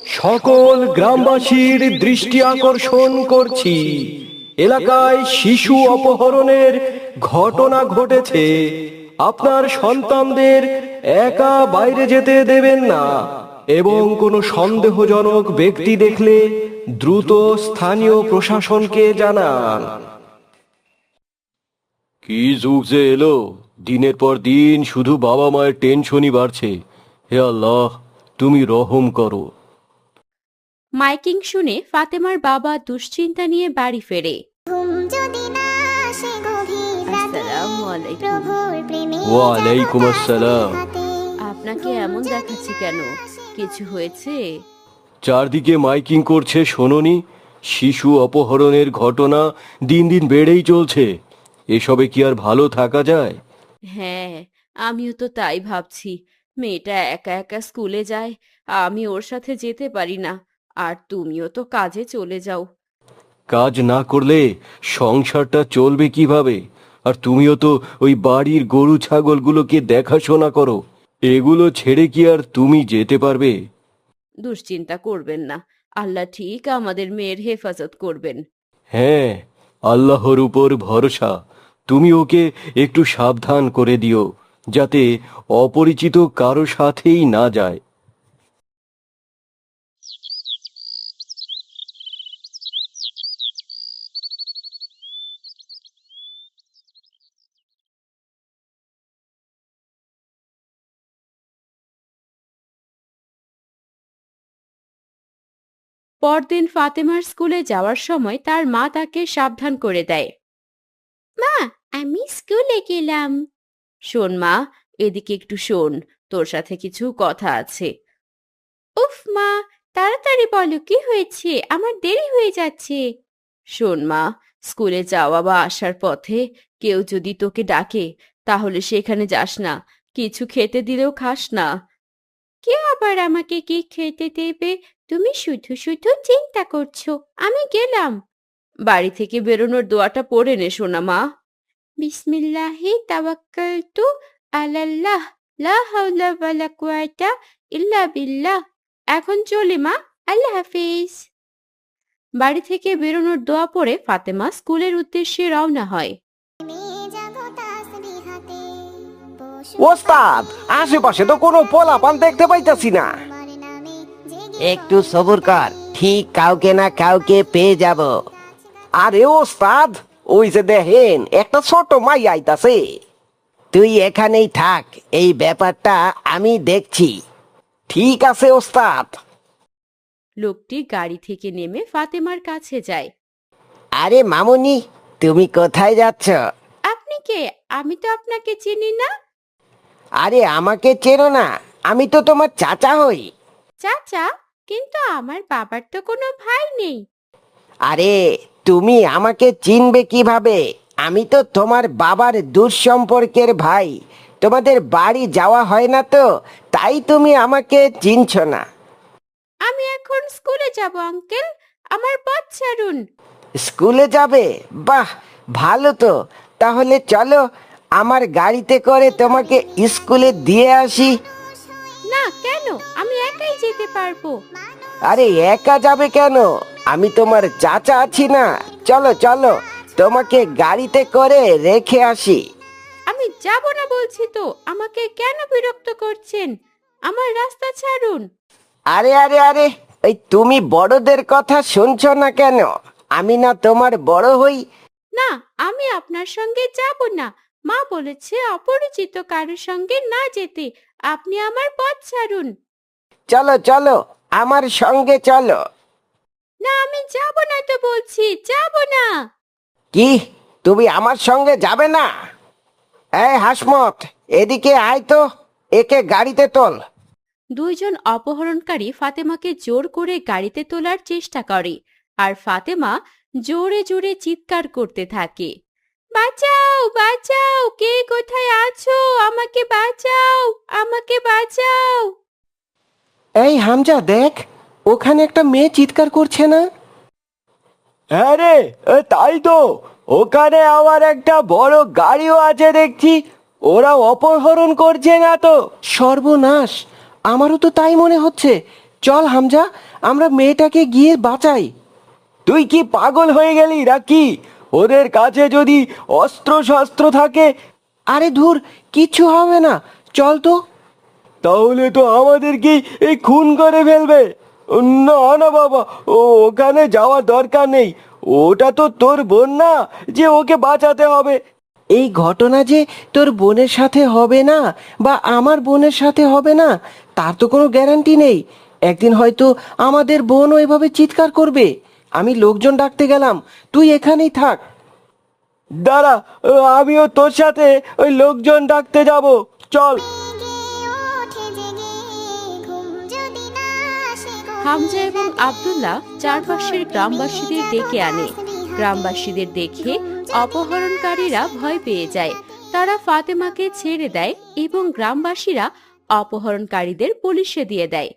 সকল গ্রামবাসীর দৃষ্টি আকর্ষণ করছি, এলাকায় শিশু অপহরণের ঘটনা ঘটেছে। আপনার সন্তানদের একা বাইরে যেতে দেবেন না এবং কোনো সন্দেহজনক ব্যক্তি দেখলে দ্রুত স্থানীয় প্রশাসনকে জানান। কি যুগ যে এলো, দিনের পর দিন শুধু বাবা মায়ের টেনশনই বাড়ছে। হে আল্লাহ, তুমি রহম করো। মাইকিং শুনে ফাতেমার বাবা দুশ্চিন্তা নিয়ে বাড়ি ফেরে। আসসালামু আলাইকুম। ওয়ালাইকুম আসসালাম। আপনাকে এমন দেখাচ্ছে কেন? কিছু হয়েছে? চারদিকে মাইকিং করছে, শোনোনি? শিশু অপহরণের ঘটনা দিন দিন বেড়েই চলছে। এসবে কি আর ভালো থাকা যায়? হ্যাঁ, আমিও তো তাই ভাবছি। মেয়েটা একা একা স্কুলে যায়, আমি ওর সাথে যেতে পারি না। আর তুমিও তো কাজে চলে যাও। কাজ না করলে সংসারটা চলবে কিভাবে? আর তুমিও তো ওই বাড়ির গরু ছাগলগুলোকে দেখাশোনা করো। এগুলো ছেড়ে কি আর তুমি যেতে পারবে? দুশ্চিন্তা করবেন না, আল্লাহ ঠিক আমাদের মেয়ের হেফাজত করবেন। হ্যাঁ, আল্লাহর উপর ভরসা। তুমি ওকে একটু সাবধান করে দিও, যাতে অপরিচিত কারো সাথেই না যায়। পরদিন ফাতেমার স্কুলে যাওয়ার সময় তার মা তাকে সাবধান করে দেয়। মা, আমি স্কুলে গেলাম। শোন মা, এদিকে একটু শোন, তোর সাথে কিছু কথা আছে। উফ মা, তাড়াতাড়ি বলো, কি হয়েছে? আমার দেরি হয়ে যাচ্ছে। শোন মা, স্কুলে যাওয়া বা আসার পথে কেউ যদি তোকে ডাকে, তাহলে সেখানে যাস না। কিছু খেতে দিলেও খাস না। কে আবার আমাকে কি খেতে দেবে? তুমি শুধু শুধু চিন্তা করছো। আমি গেলাম। বাড়ি থেকে বেরোনোর দোয়াটা পড়ে নে সোনা মা। বিসমিল্লাহি তাওয়াক্কালতু আলাল্লাহ, লা হাওলা ওয়ালা কুওয়াতা ইল্লা বিল্লাহ। এখন চলি মা, আল্লাহ হাফিজ। বাড়ি থেকে বেরোনোর দোয়া পড়ে ফাতেমা স্কুলের উদ্দেশ্যে রওনা হয়। ওস্তাদ, আশেপাশে তো কোনো পোলাপান দেখতে পাইতাছি না। একটু সবুর কর, ঠিক কাউকে না কাউকে পেয়ে যাব। আরে ওস্তাদ, ওই যে দেখেন একটা ছোট মাই আইতাছে। তুই এখানেই থাক, এই ব্যাপারটা আমি দেখছি। ঠিক আছে ওস্তাদ। লোকটি গাড়ি থেকে নেমে ফাতেমার কাছে যায়। আরে মামুনি, তুমি কোথায় যাচ্ছ? আপনি কে? আমি তো আপনাকে চিনি না। আরে আমাকে চেনো না? আমি তো তোমার চাচা হই। চাচা? কিন্তু আমার বাবার তো কোনো ভাই নেই। আরে তুমি আমাকে চিনবে কিভাবে? আমি তো তোমার বাবার দূর সম্পর্কের ভাই। তোমাদের বাড়ি যাওয়া হয় না তো, তাই তুমি আমাকে চিনছ না। আমি এখন স্কুলে যাব আঙ্কেল, আমার পথ ছাড়ুন। স্কুলে যাবে? বাহ, ভালো তো। তাহলে চলো, আমার গাড়িতে করে তোমাকে স্কুলে দিয়ে আসি। না, কেন? আমি একাই যেতে পারবো। আরে একা যাবে কেন? আমি তোমার চাচা আছি না। চলো চলো, তোমাকে গাড়িতে করে রেখে আসি। আমি যাব না বলছি তো, আমাকে কেন বিরক্ত করছেন? আমার রাস্তা ছাড়ুন। আরে আরে আরে, ওই তুমি বড়দের কথা শুনছো না কেন? আমি না তোমার বড় হই? না, আমি আপনার সঙ্গে যাব না। মা বলেছে অপরিচিত কারোর সঙ্গে না যেতে। আপনি আমার পথ ছাড়ুন। চলো চলো, আমার সঙ্গে চলো। না, আমি যাব না তো বলছি, যাব না। কি, তুমি আমার সঙ্গে যাবে না? এই হাসমত, এদিকে আয় তো, একে গাড়িতে তোল। দুইজন অপহরণকারী ফাতেমাকে জোর করে গাড়িতে তোলার চেষ্টা করে, আর ফাতেমা জোরে জোরে চিৎকার করতে থাকে। বাঁচাও, বাঁচাও, কে কোথায় আছো? আমাকে বাঁচাও, আমাকে বাঁচাও। এই হামজা, দেখ ওখানে একটা মেয়ে চিৎকার করছে না? হ্যাঁ রে, তাই তো। ওখানে আমার একটা বড় গাড়িও আছে দেখছি। ওরা অপহরণ করছে না তো? সর্বনাশ, আমারও তো তাই মনে হচ্ছে। চল হামজা, আমরা মেয়েটাকে গিয়ে বাঁচাই। তুই কি পাগল হয়ে গেলি নাকি? ওদের কাছে যদি অস্ত্র শস্ত্র থাকে, আরে ধুর, কিচ্ছু হবে না, চল তো। তাহলে তো আমাদেরকে এই খুন করে ফেলবে। না না বাবা, ওখানে যাওয়ার দরকার নেই। ওটা তো তোর বোন না যে ওকে বাঁচাতে হবে। এই ঘটনা যে তোর বোনের সাথে হবে না বা আমার বোনের সাথে হবে না, তার তো কোনো গ্যারান্টি নেই। একদিন হয়তো আমাদের বোনও এভাবে চিৎকার করবে। আমি লোকজন ডাকতে গেলাম, তুই এখানেই থাক। দাঁড়া, আমিও তোর সাথে ওই লোকজন ডাকতে যাব। চল। হামজা এবং আব্দুল্লাহ চারপাশের গ্রামবাসীদের ডেকে আনে। গ্রামবাসীদের দেখে অপহরণকারীরা ভয় পেয়ে যায়। তারা ফাতেমাকে ছেড়ে দেয় এবং গ্রামবাসীরা অপহরণকারীদের পুলিশে দিয়ে দেয়।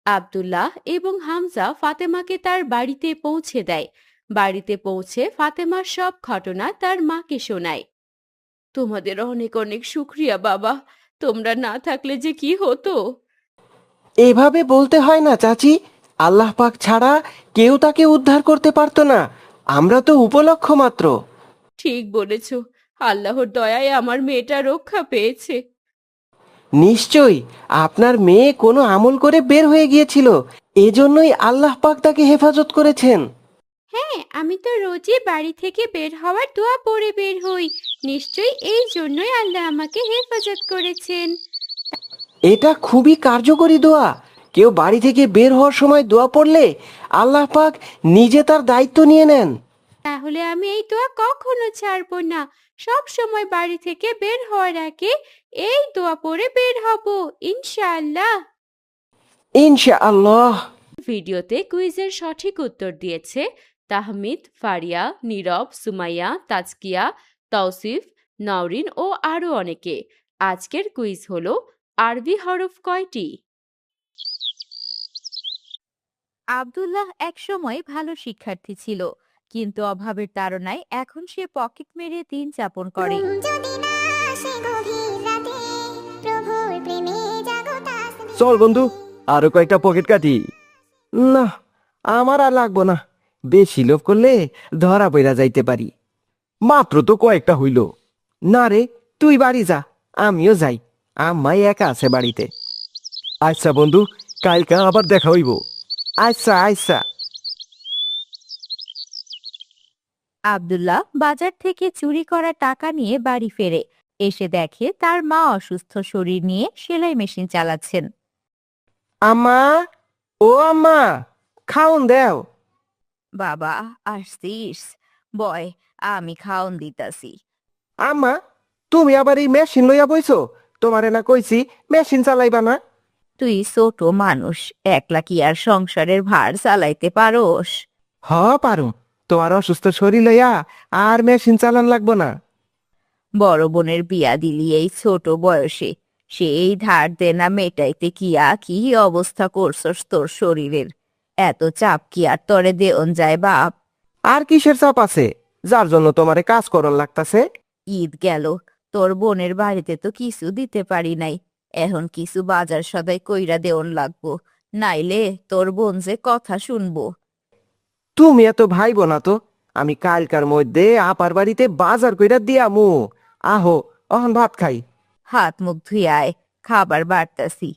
আব্দুল্লাহ এবং হামজা ফাতেমাকে তার বাড়িতে পৌঁছে দেয়। বাড়িতে পৌঁছে ফাতেমার সব ঘটনা তার মাকে শোনায়। তোমাদের অনেক অনেক শুক্রিয়া বাবা, তোমরা না থাকলে যে কি হতো। এভাবে বলতে হয় না চাচি, আল্লাহ পাক ছাড়া কেউ তাকে উদ্ধার করতে পারতো না। আমরা তো উপলক্ষ মাত্র। ঠিক বলেছ, আল্লাহর দয়ায় আমার মেয়েটা রক্ষা পেয়েছে। নিশ্চয়ই আপনার মেয়ে কোনো আমল করে বের হয়ে গিয়েছিল, এজন্যই আল্লাহ পাক তাকে হেফাজত করেছেন। হ্যাঁ, আমি তো রোজই বাড়ি থেকে বের হওয়ার দোয়া পড়ে বের হই। নিশ্চয়ই এই জন্যই আল্লাহ আমাকে হেফাজত করেছেন। এটা খুবই কার্যকরী দোয়া। কেউ বাড়ি থেকে বের হওয়ার সময় দোয়া পড়লে আল্লাহ পাক নিজে তার দায়িত্ব নিয়ে নেন। তাহলে আমি এই দোয়া কখনো ছাড়বো না। সব সময় বাড়ি থেকে বের হওয়ার আগে এই দোয়া পড়ে বের হব, ইনশাআল্লাহ। ইনশাআল্লাহ। ভিডিওতে কুইজের সঠিক উত্তর দিয়েছে তাহমিদ, ফারিয়া, নীরব, সুমাইয়া, তাজকিয়া, তৌসিফ, নওরিন ও আরো অনেকে। আজকের কুইজ হলো আরবি হরফ কয়টি? আব্দুল্লাহ একসময় ভালো শিক্ষার্থী ছিল, কিন্তু অভাবের তাড়নায় এখন সে পকেট মেরে দিন যাপন করে। চল বন্ধু, আরো কয়েকটা পকেট কাটি। না, আমার আর লাগবো না। বেশি লোভ করলে ধরা পড়া যাইতে পারি। মাত্র তো কয়েকটা হইল। না রে, তুই বাড়ি যা, আমিও যাই। আম্মাই একা আছে বাড়িতে। আচ্ছা বন্ধু, কালকে আবার দেখা হইব। আচ্ছা আচ্ছা। আব্দুল্লাহ বাজার থেকে চুরি করা টাকা নিয়ে বাড়ি ফেরে। এসে দেখে তার মা অসুস্থ শরীর নিয়ে সেলাই মেশিন চালাচ্ছেন। আম্মা, ও আম্মা, খাউন দেও। বাবা আসছিস? বয়, আমি খাওন দিতাছি। আম্মা, তুমি আবার এই মেশিন লইয়া বইছো? তোমারে না কইছি মেশিন চালাইবা না। তুই ছোট মানুষ, একলা কি আর সংসারের ভার চালাইতে পারোস? হ পারুম, তোমার অসুস্থ শরীর লইয়া আর মেশিন চালান লাগবো না। বড় বোনের বিয়া দিলি এই ছোট বয়সে, সেই ধার দেনা মেটাইতে কিয়া কি অবস্থা করছস তোর শরীরের? এত চাপ কি আর তরে দেওন যায় বাপ? আর কিসের চাপ আছে, যার জন্য তোমারে কাজ করন লাগতাছে? ঈদ গেল, তোর বোনের বাড়িতে তো কিছু দিতে পারি নাই। এখন কিছু বাজার সদাই কইরা দেওন লাগবো, নাইলে তোর বোন যে কথা শুনবো। তুমি এত ভাইবো না তো। আমি কালকার মধ্যে আপার বাড়িতে বাজার কইরা দিয়ামু। আহো, অহন ভাত খাই। হাত মুখ ধুয়ে আয়, খাবার বাড়তাছি।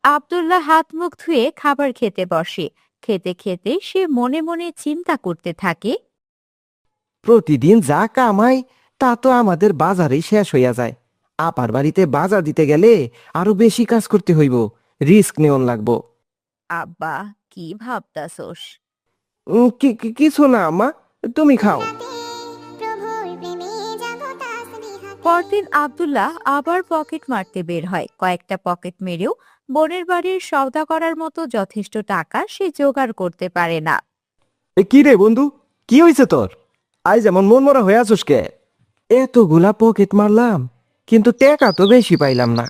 আব্দুল্লাহ হাত মুখ ধুয়ে খাবার খেতে বসে। খেতে খেতে সে মনে মনে চিন্তা করতে থাকে, প্রতিদিন যা কামাই তা তো আমাদের বাজারেই শেষ হইয়া যায়। আপার বাড়িতে বাজার দিতে গেলে আরো বেশি কাজ করতে হইব, রিস্ক নেওন লাগবো। আব্বা কি ভাবতাছোস? কিছু না আম্মা, তুমি খাও। পরদিন আব্দুল্লাহ আবার পকেট মারতে বের হয়। কয়েকটা পকেট মেরেও বোনের বাড়ির সওদা করার মতো যথেষ্ট টাকা সে জোগাড় করতে পারে না। কি রে বন্ধু, কি হয়েছে তোর? আজ যেমন মন মরা হয়ে আছোস কে? এতগুলা পকেট মারলাম, কিন্তু টাকা তো বেশি পাইলাম না।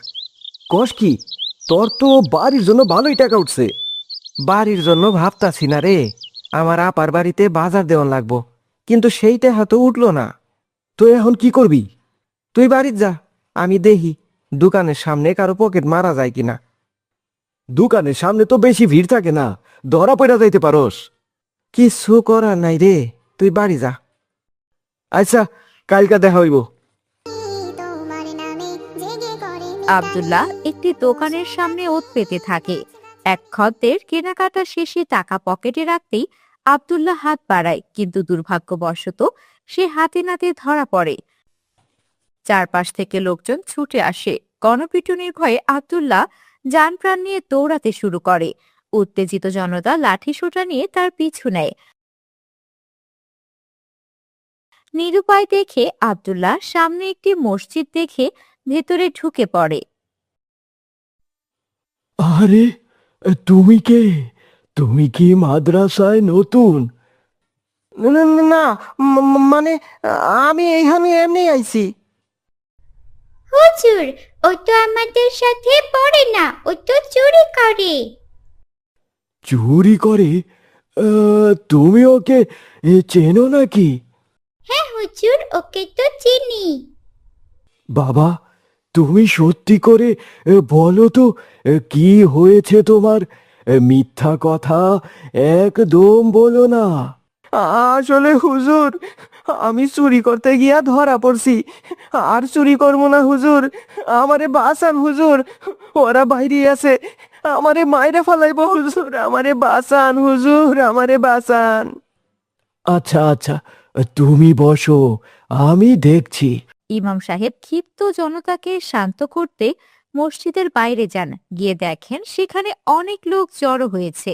কস কি? তোর তো বাড়ির জন্য ভালোই টাকা উঠছে। বাড়ির জন্য ভাবতাছি না রে, আমার আপার বাড়িতে বাজার দেওয়ান লাগবো, কিন্তু সেই টাকা তো উঠলো না। তো এখন কি করবি? তুই বাড়ির যা, আমি দেখি দোকানের সামনে কারো পকেট মারা যায় কিনা। দোকানের সামনে তো বেশি ভিড় থাকে না, ধরা পড়া যাইতে পারোস। কিছু করার নাই রে, তুই বাড়ি যা। আচ্ছা, কালকা দেখা হইব। আব্দুল্লাহ একটি দোকানের সামনে ওত পেতে থাকে। এক খদ্দের কেনাকাটা শেষে টাকা পকেটে রাখতেই আব্দুল্লাহ হাত বাড়ায়, কিন্তু দুর্ভাগ্যবশত সে হাতে নাতে ধরা পড়ে। চারপাশ থেকে লোকজন ছুটে আসে। গণপিটুনির ভয়ে আব্দুল্লাহ জান প্রাণ নিয়ে দৌড়াতে শুরু করে। উত্তেজিত জনতা লাঠি সোঁটা নিয়ে তার পিছু নেয়। নিরুপায় দেখে আব্দুল্লাহ সামনে একটি মসজিদ দেখে ভেতরে ঢুকে পড়ে। আরে, তুমি কে? তুমি কি মাদ্রাসায় নতুন? না না, না, মানে আমি এইখানে এমনি আইছি। হুজুর, ও তো আমাদের সাথে পড়ে না, ও তো চুরি করে। চুরি করে? তুমি ওকে চেনো নাকি? হ্যাঁ হুজুর, ওকে তো চিনি। বাবা, তুমি সত্যি করে বলো তো, কি হয়েছে তোমার? মিথ্যা কথা একদম বলো না। আসলে হুজুর, আমি চুরি করতে গিয়া ধরা পড়ছি। আর চুরি করবো না হুজুর, আমারে বাঁচান হুজুর, ওরা বাইরে আছে, আমারে মাইরে ফেলাইব হুজুর, আমারে বাঁচান হুজুর, আমারে বাঁচান। আচ্ছা আচ্ছা, তুমি বসো, আমি দেখছি। ইমাম সাহেব ক্ষিপ্ত জনতাকে শান্ত করতে মসজিদের বাইরে যান। গিয়ে দেখেন সেখানে অনেক লোক জড়ো হয়েছে।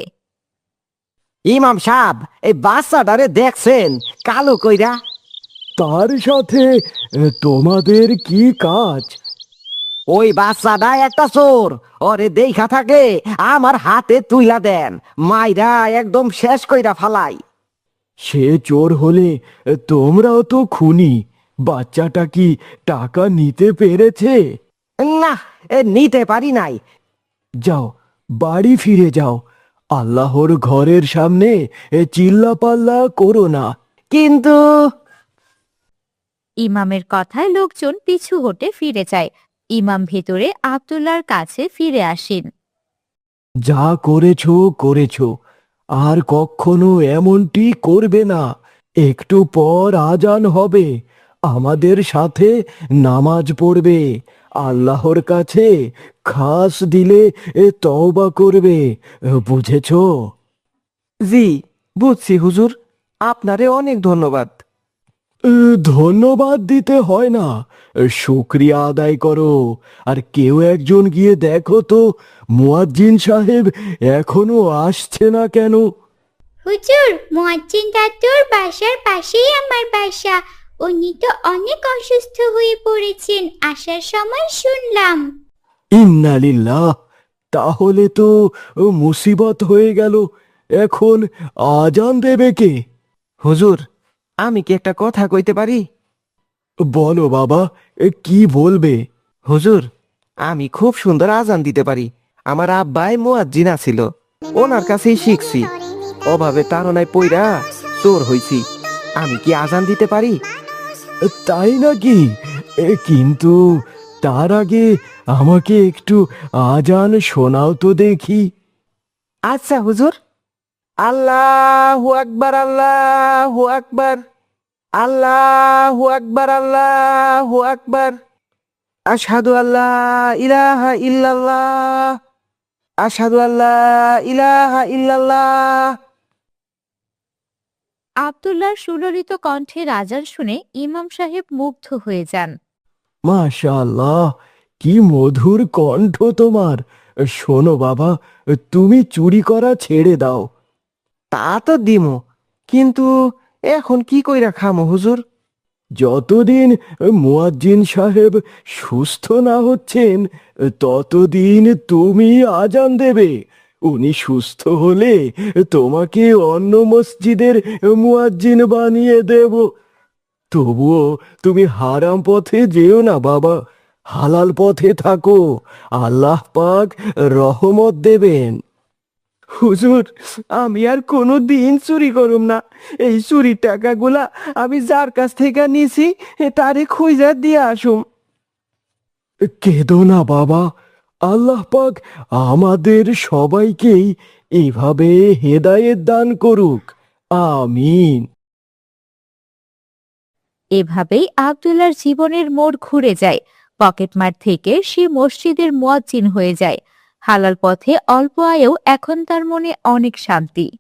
ইমাম সাহেব, এই বাচ্চাটারে দেখছেন কালো কইরা? তার সাথে তোমাদের কি কাজ? ওই বাচ্চাটা একটা চোর, ওরে দেখা থাকে আমার হাতে তুইলা দেন, মাইরা একদম শেষ কইরা ফালাই। সে চোর হলে তোমরাও তো খুনি। বাচ্চাটা কি টাকা নিতে পেরেছে? না, নিতে পারি নাই। যাও, বাড়ি ফিরে যাও। আল্লাহর ঘরের সামনে চিল্লাপাল্লা করো না। কিন্তু ইমামের কথায় লোকজন পিছু হটে ফিরে যায়। ইমাম ভেতরে আব্দুল্লাহর কাছে ফিরে আসেন। যা করেছো করেছো, আর কখনো এমনটি করবে না। একটু পর আজান হবে, আমাদের সাথে নামাজ পড়বে, আল্লাহর কাছে খাস দিলে তওবা করবে, বুঝেছো? জি, বুঝছি হুজুর, আপনারে অনেক ধন্যবাদ। ধন্যবাদ দিতে হয় না, শুকরিয়া আদায় করো। আর কেউ একজন গিয়ে দেখো তো, মুয়াজ্জিন সাহেব এখনো আসছে না কেন? হুজুর, মুয়াজ্জিন দাদুর বাসার পাশেই আমার বাসা। উনি তো অনেক অসুস্থ হয়ে পড়েছেন, আসার সময় শুনলাম। ইন্না লিল্লাহ, তাহলে তো মুসিবত হয়ে গেল। এখন আজান দেবে কে? হুজুর, আমি কি একটা কথা কইতে পারি? বলো বাবা, কি বলবে? হুজুর, আমি খুব সুন্দর আজান দিতে পারি। আমার আব্বাই মুয়াজ্জিন ছিল, ওনার কাছেই শিখছি। অভাবে তাড়নায় পইরা চোর হইছি। আমি কি আজান দিতে পারি? তাই নাকি? কিন্তু তার আগে আমাকে একটু আজান শোনাও তো দেখি। আচ্ছা হুজুর। আল্লাহু আকবার, আল্লাহু আকবার, আল্লাহু আকবার, আল্লাহু আকবার, আশহাদু আল্লাহ ইলাহা ইল্লাল্লাহ, আশহাদু আল্লাহ ইলাহা ইল্লাল্লাহ। আব্দুল্লাহর সুললিত কণ্ঠের আজান শুনে ইমাম সাহেব মুগ্ধ হয়ে যান। মাশাআল্লাহ, কি মধুর কণ্ঠ তোমার। শোনো বাবা, তুমি চুরি করা ছেড়ে দাও। তা তো দিমু, কিন্তু এখন কি কইরা খামো হুজুর? যতদিন মুয়াজ্জিন সাহেব সুস্থ না হচ্ছেন, ততদিন তুমি আজান দেবে। উনি সুস্থ হলে তোমাকে অন্য মসজিদের মুয়াজ্জিন বানিয়ে দেব। তবুও তুমি হারাম পথে যেও না বাবা, হালাল পথে থাকো, আল্লাহ পাক রহমত দেবেন। হুজুর, আমি আর কোনো দিন চুরি করুম না। এই চুরির টাকাগুলা আমি যার কাছ থেকে নিছি তারে খুঁজা দিয়ে আসুম। কেঁদো না বাবা, আল্লাহ পাক আমাদের সবাইকেই এভাবে হেদায়েত দান করুক, আমিন। এভাবেই আব্দুল্লাহর জীবনের মোড় ঘুরে যায়। পকেটমার থেকে সে মসজিদের মুয়াজ্জিন হয়ে যায়। হালাল পথে অল্প আয়েও এখন তার মনে অনেক শান্তি।